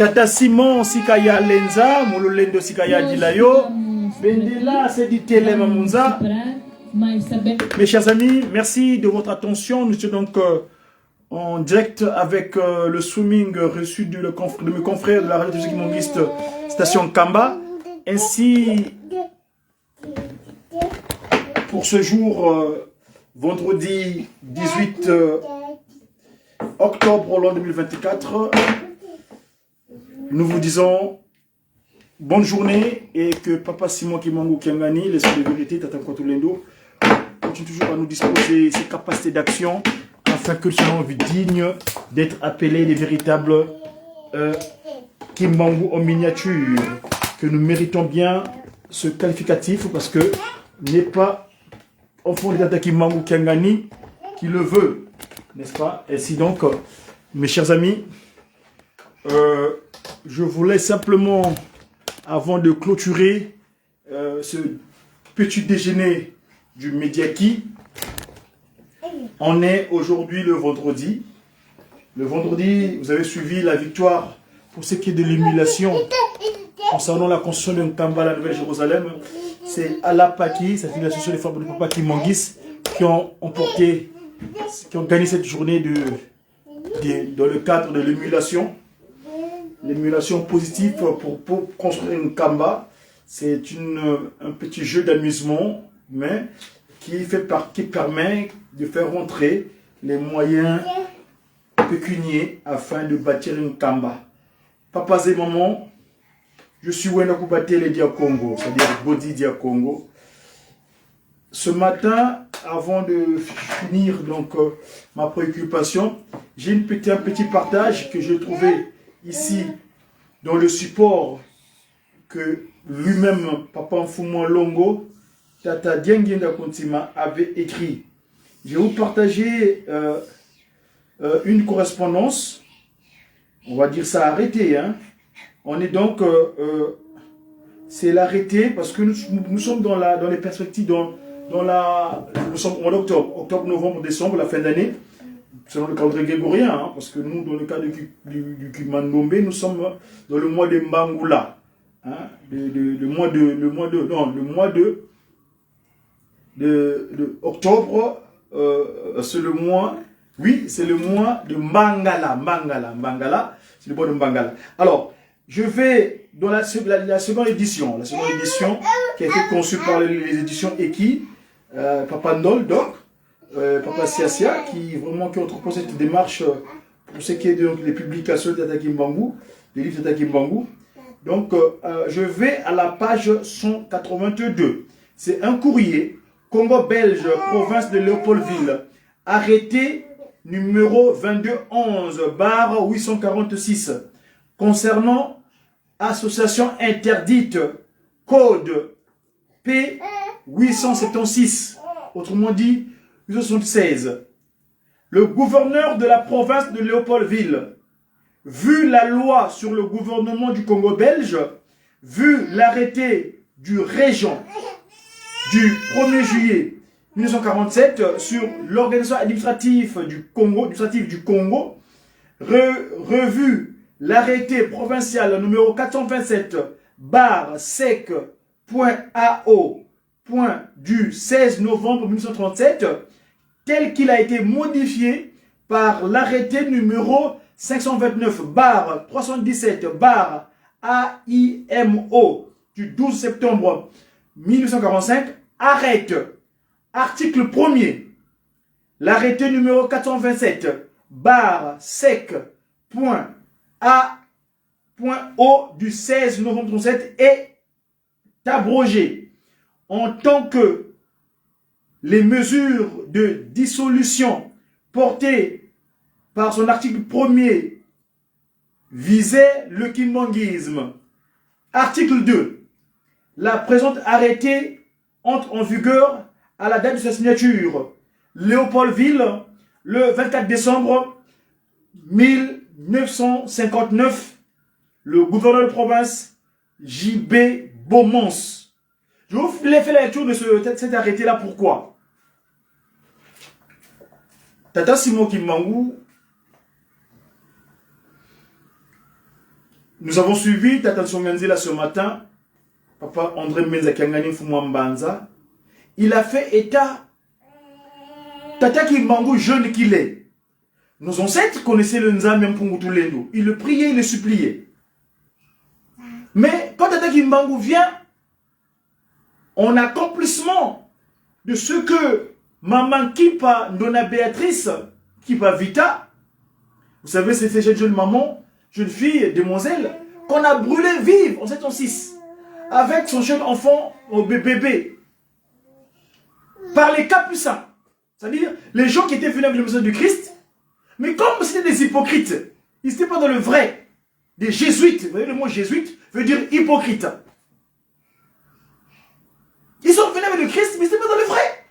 Tata Simon Sikaya Lenza, Mololendo Sikaya Dilayo, Bendela Seditele Mamunza. Mes chers amis, merci de votre attention. Nous sommes donc en direct avec le swimming reçu de mes confrères de la radio de Monguiste Station Kamba. Ainsi, pour ce jour, vendredi 18 octobre l'an 2024, nous vous disons bonne journée et que Papa Simon Kimangou Kiangani, l'esprit de vérité, Tata Kotolendo, continue toujours à nous disposer ses capacités d'action afin que nous soyons dignes d'être appelés les véritables Kimangou en miniature, que nous méritons bien ce qualificatif parce que n'est pas enfant de Tata Kimangou Kiangani qui le veut, n'est-ce pas? Ainsi donc, mes chers amis, je voulais simplement, avant de clôturer ce petit déjeuner du Mediaki, on est aujourd'hui le vendredi. Le vendredi, vous avez suivi la victoire pour ce qui est de l'émulation concernant la construction de Kamba, la Nouvelle-Jérusalem. C'est Alapaki, ça fait l'association des femmes de Papa Kimangis qui ont emporté, qui ont gagné cette journée dans le cadre de l'émulation. L'émulation positive pour construire une Kamba, c'est un petit jeu d'amusement, mais qui permet de faire rentrer les moyens pécuniaires afin de bâtir une Kamba. Papas et maman, je suis Wenakubate les Diakongo, c'est-à-dire Bodi Diakongo. Ce matin, avant de finir donc ma préoccupation, j'ai un petit partage que j'ai trouvé ici, dans le support que lui-même, Papa Mfumo Longo, Tata Diengenda Kontima avait écrit. Je vais vous partager une correspondance, on va dire ça arrêté. Hein. On est donc, c'est l'arrêté parce que nous sommes dans les perspectives, nous sommes au mois d'octobre, octobre, novembre, décembre, la fin d'année. Selon le calendrier grégorien, hein, parce que nous, dans le cas du Kimandombe, nous sommes dans le mois de Mbangula. Hein, le mois de octobre, c'est le mois, oui, c'est le mois de Mbangala, c'est le mois de Mbangala. Alors, je vais dans la seconde édition qui a été conçue par les éditions Eki, Papa Ndol, donc, Papa Siasia, qui entreprend cette démarche pour ce qui est des publications de Tata Kimbangou, des livres de Tata Kimbangou. Donc, je vais à la page 182. C'est un courrier, Congo belge, province de Léopoldville, arrêté numéro 2211/846, concernant association interdite, code P876, autrement dit, 1976, le gouverneur de la province de Léopoldville, vu la loi sur le gouvernement du Congo belge, vu l'arrêté du régent du 1er juillet 1947 sur l'organisation administrative du Congo, revu l'arrêté provincial numéro 427/sec.ao. du 16 novembre 1937, tel qu'il a été modifié par l'arrêté numéro 529/317/AIMO du 12 septembre 1945, arrête, article 1er, l'arrêté numéro 427/sec.A.O du 16 novembre 1937 est abrogé, en tant que les mesures de dissolution portées par son article 1er visaient le kimbanguisme. Article 2. La présente arrêté entre en vigueur à la date de sa signature. Léopoldville, le 24 décembre 1959, le gouverneur de province J.B. Beaumont. Je vous ai fait la lecture de cet arrêté-là. Pourquoi? Tata Simon Kimangou Nous avons suivi Tata Songanzela ce matin. Papa André Menzakangani Fumwambanza. Il a fait état. Tata Kimbangu, jeune qu'il est. Nos ancêtres connaissaient le Nzambe Mpungutulendo. Ils le priaient, ils le suppliaient. Mais quand Tata Kimbangu vient, en accomplissement de ce que Maman Kipa Ndona Béatrice, Kipa Vita, vous savez, c'est cette jeune maman, jeune fille, demoiselle, qu'on a brûlée vive en 706, avec son jeune enfant, au bébé, par les capucins, c'est-à-dire les gens qui étaient venus avec le message du Christ, mais comme c'était des hypocrites, ils n'étaient pas dans le vrai, des jésuites, vous voyez le mot jésuite veut dire hypocrite. Ils sont venus avec le Christ, mais ils n'étaient pas dans le vrai.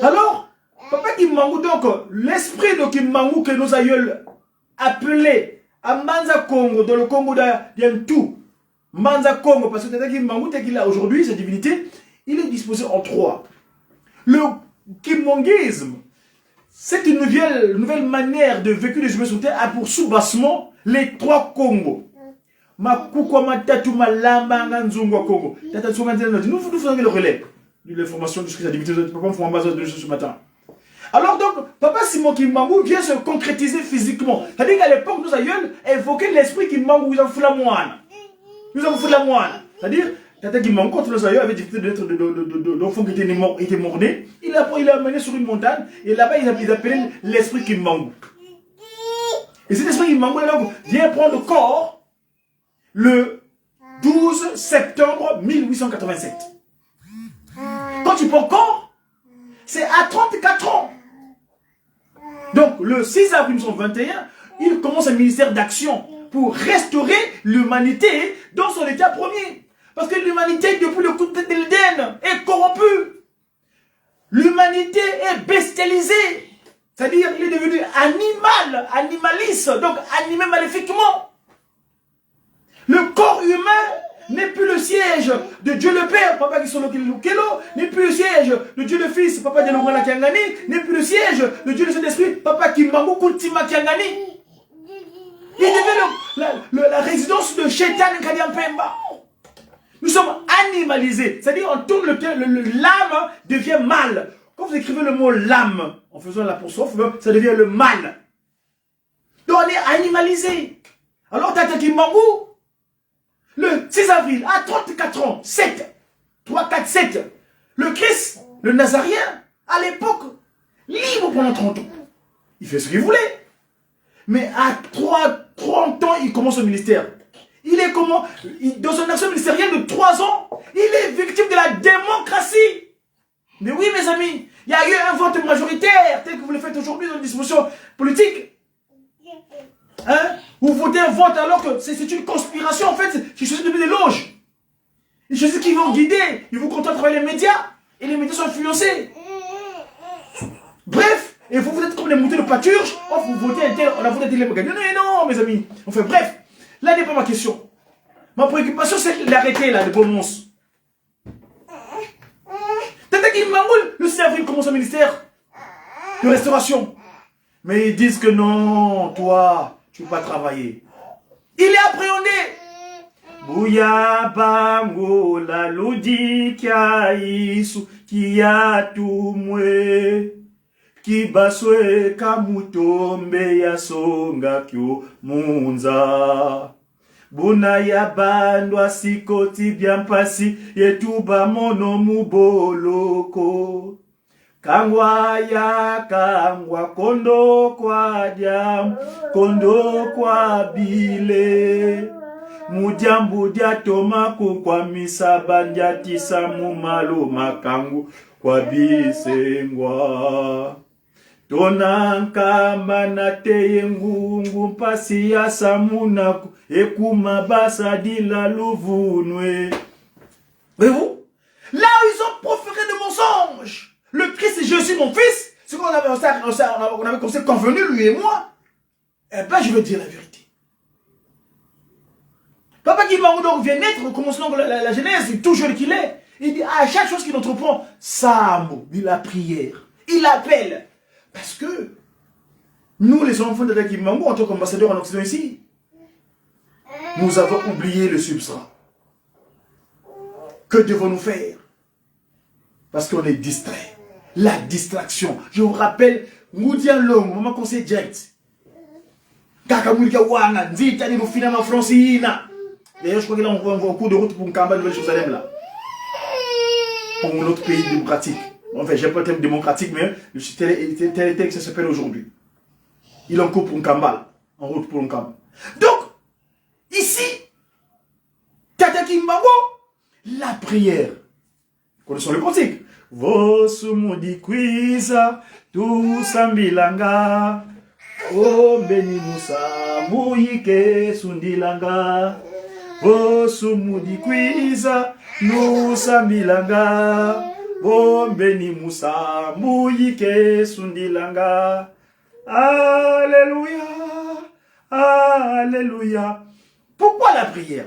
Alors, Papa Kimbangu, donc, l'esprit de Kimbangu que nos aïeuls appelaient à Manza Congo, dans le Congo d'Yantou, Manza Congo, parce que Tata Kimbangu, tel qu'il a aujourd'hui, sa divinité, il est disposé en trois. Le Kimbanguisme, c'est une nouvelle manière de vécu des humains sur terre a pour sous-bassement les trois Congos. Makukwa matatu malamba nganzungwa Congo. Tata Songanzela nous faisons le relais de l'information de ce que sa divinité, papa Mfouambaza de ce matin. Alors donc, Papa Simon Kimbangu vient se concrétiser physiquement. C'est-à-dire qu'à l'époque, nos aïeuls évoquaient l'esprit Kimbangu, nous avons fait la moine. Nous avons fait la moine. C'est-à-dire, Tata Kimbangu, quand nos aïeuls avaient difficulté d'enfants qui étaient morts-nés, il l'a amené sur une montagne, et là-bas, ils appelaient l'esprit Kimbangu. Et cet esprit Kimbangu, vient prendre corps le 12 septembre 1887. Quand tu prends corps, c'est à 34 ans. Donc, le 6 avril 1921, il commence un ministère d'action pour restaurer l'humanité dans son état premier. Parce que l'humanité, depuis le coup de tête de l'Éden, est corrompue. L'humanité est bestialisée. C'est-à-dire, il est devenu animaliste, donc animé maléfiquement. Le corps humain n'est plus le siège de Dieu le Père, Papa Kisolo Kelo, n'est plus le siège de Dieu le Fils, Papa Dialogana Kiangani, n'est plus le siège de Dieu le Saint-Esprit, Papa Kimbangu Kuntima Kiangani. Il devient la résidence de Shaitan Kadiampemba. Nous sommes animalisés, c'est-à-dire on tourne l'âme devient mal. Quand vous écrivez le mot l'âme, en faisant l'apostrophe, ça devient le mal. Donc on est animalisé. Alors Tata Kimbangu, le 6 avril, à 34 ans, 3, 4, 7, le Christ, le Nazarien, à l'époque, libre pendant 30 ans. Il fait ce qu'il voulait. Mais à 30 ans, il commence au ministère. Il est comment? Dans son action ministérielle de 3 ans, il est victime de la démocratie. Mais oui, mes amis, il y a eu un vote majoritaire, tel que vous le faites aujourd'hui dans une discussion politique. Hein? Vous votez un vote alors que c'est une conspiration, en fait, ils choisissent depuis des loges. Ils choisissent qui vont guider, ils vous comptent à travers les médias, et les médias sont influencés. Bref, et vous êtes comme les moutons de pâturage, oh, vous votez un tel, on a voté un tel, non, mes amis. Enfin, bref, là n'est pas ma question. Ma préoccupation, c'est l'arrêter, là, de Beaumont. Tata Kimbangu, le 6 avril, commence au ministère de restauration. Mais ils disent que non, toi, tu ne peux pas travailler. Il est appréhendé. Bouya bango la lodi kia isu kia tumwe kibaswe kamutombe ya songa kyo munza. Buna ya bandwa sikoti biampasi yetuba mono muboloko. Kangwa ya kangwa kondo kwa jam, kondo kwa bile. Mujambu dia tomaku kwa misaba dia tisa mumalo makangu kwa bisengwa. Tonanka manate ngungu mpasi ya samunaku ekuma basa dila luvunwe. Voyez-vous? Là où ils ont proféré de mensonges. Le Christ, je suis mon fils. Ce qu'on avait convenu, lui et moi. Eh bien, je veux dire la vérité. Papa Kimbangu donc vient naître, commençons la Genèse, tout jeune qu'il est. Il dit à chaque chose qu'il entreprend, Samo, il la prière. Il appelle. Parce que nous, les enfants de Tata Kimbangu, en tant qu'ambassadeurs en Occident ici, Nous avons oublié le substrat. Que devons-nous faire? Parce qu'on est distrait. La distraction. Je vous rappelle, Moudian Long, maman conseil direct. Kakamulika Wanga, Nzita ni Rufina ma Francina. D'ailleurs, je crois qu'il a un cours de route pour Nkamba, Nouvelle-Jérusalem là. Pour notre pays démocratique. Enfin, j'ai pas le terme démocratique, mais tel que ça s'appelle aujourd'hui. Il est en cours pour Nkamba, en route pour Nkamba. Donc, ici, Tata Kimbango, la prière. Connaissons le cantique. Vosumudi kwiza, tu sambilanga. O beni musa, muyike sundilanga. Vosumudi kwiza, nu sambilanga. O beni musa, muyike sundilanga. Alléluia, alléluia. Pourquoi la prière?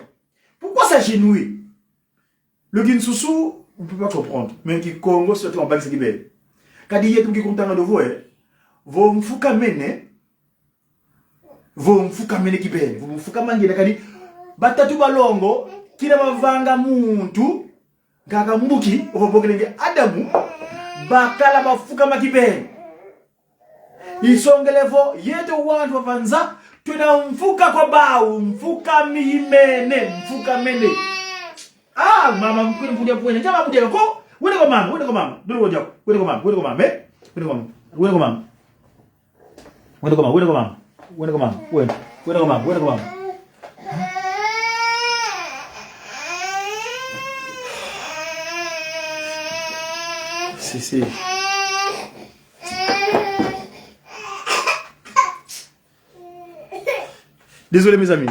Pourquoi s'agenouiller? Le Ginsusu, on ne peut pas comprendre. Mais qui Congo, surtout en bas, c'est qui belle. Quand il y a tout qui est content de vous, vous me foucez mene, vous me foucez mene qui belle. Vous me foucez mene qui dit, batatu balongo, qui n'a pas vanga muntu, gaga mbuki, on va voir Adamu, bakala ba foucez ma qui belle. Ils sont gelevo, yete wantu wavanza, tu na mfuka kwa bao, mfuka mimene, mfuka mene. Ah, mama mkwini mfuja pwene, chama mfuja ko, wene kwa mama, wene kwa mama, dulu wajako, wene kwa mama, wene kwa mama, wene kwa mama, wene kwa mama, wene kwa mama, wene kwa mama, wene kwa mama, wene kwa mama, wene kwa mama. Si. Désolé mes amis.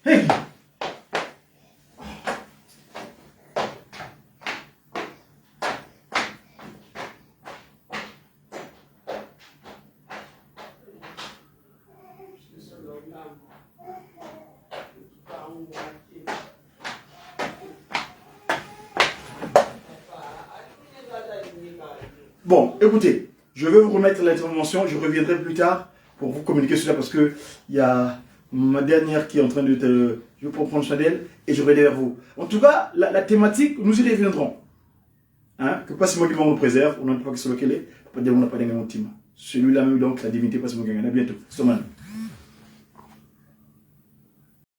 Hey. Bon, écoutez, je vais vous remettre l'intervention, je reviendrai plus tard pour vous communiquer cela parce que il y a ma dernière qui est en train de te... Je vais prendre Chanel et je reviendrai vers vous. En tout cas, la thématique, nous y reviendrons. Hein? Que pas si moi qui me préserve, on n'a pas que sur lequel est, pas dire on n'a pas d'engagement. Celui-là même donc, la divinité, pas si moi qui à bientôt.